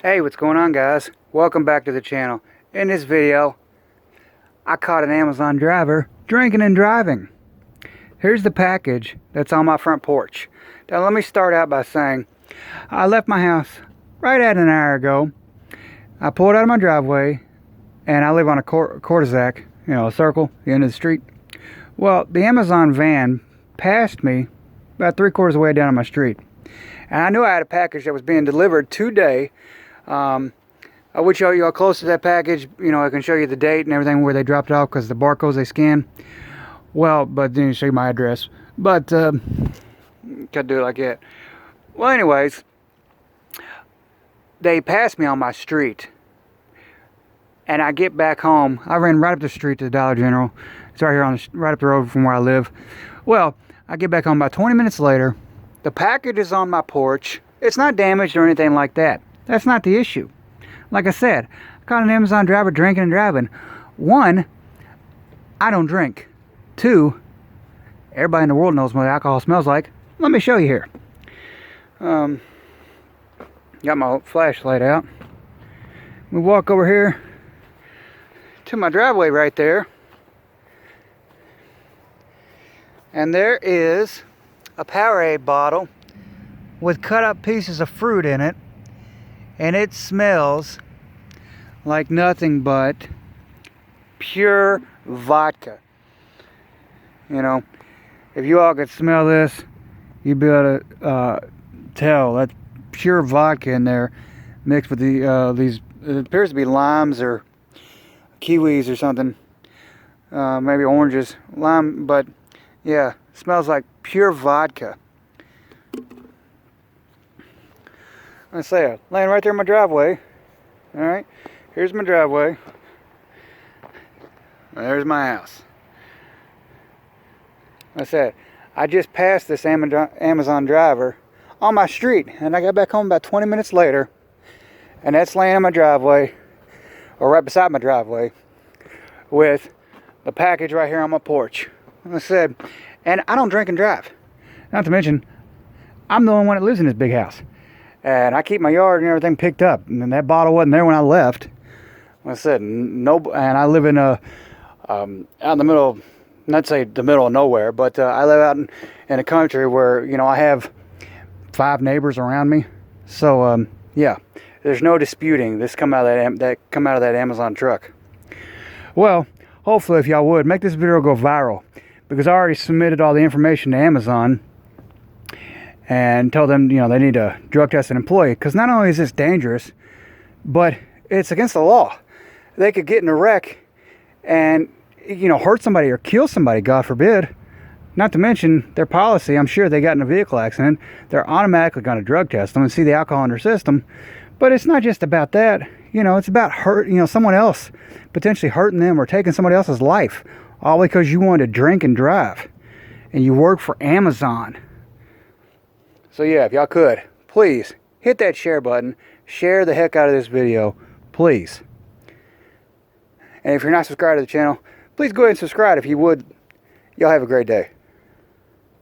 Hey, what's going on, guys? Welcome back to the channel. In this video, I caught an Amazon driver drinking and driving. Here's the package that's on my front porch. Now let me start out by saying I left my house right at an hour ago. I pulled out of my driveway and I live on a cul-de-sac, a circle, the end of the street. Well, the Amazon van passed me about 3/4 of the way down on my street. And I knew I had a package that was being delivered today. I would show you how close to that package, I can show you the date and everything where they dropped it off because the barcodes they scan. Well, but then show you my address. But, can't do it like that. Well, anyways, they passed me on my street. And I get back home. I ran right up the street to the Dollar General. It's right here right up the road from where I live. Well, I get back home about 20 minutes later. The package is on my porch. It's not damaged or anything like that. That's not the issue. Like I said, I caught an Amazon driver drinking and driving. One, I don't drink. Two, everybody in the world knows what alcohol smells like. Let me show you here. Got my flashlight out. We walk over here to my driveway right there. And there is a Powerade bottle with cut up pieces of fruit in it. And it smells like nothing but pure vodka. If you all could smell this, you'd be able to tell that's pure vodka in there, mixed with these. It appears to be limes or kiwis or something, maybe oranges, lime. But yeah, smells like pure vodka. I say, laying right there in my driveway. All right, here's my driveway. There's my house. I said, I just passed this Amazon driver on my street, and I got back home about 20 minutes later, and that's laying in my driveway, or right beside my driveway, with the package right here on my porch. I said, and I don't drink and drive. Not to mention, I'm the only one that lives in this big house. And I keep my yard and everything picked up. And that bottle wasn't there when I left. Like I said, no, and I live in out in the middle, not say the middle of nowhere, but I live out in a country where, I have 5 neighbors around me. So, yeah, there's no disputing this come out of that Amazon truck. Well, hopefully if y'all would, make this video go viral. Because I already submitted all the information to Amazon. And tell them, they need to drug test an employee. Because not only is this dangerous, but it's against the law. They could get in a wreck and, hurt somebody or kill somebody, God forbid. Not to mention their policy, I'm sure they got in a vehicle accident. They're automatically going to drug test them and see the alcohol in their system. But it's not just about that. It's about someone else potentially hurting them or taking somebody else's life. All because you wanted to drink and drive. And you work for Amazon. So yeah, if y'all could, please hit that share button. Share the heck out of this video, please. And if you're not subscribed to the channel, please go ahead and subscribe if you would. Y'all have a great day.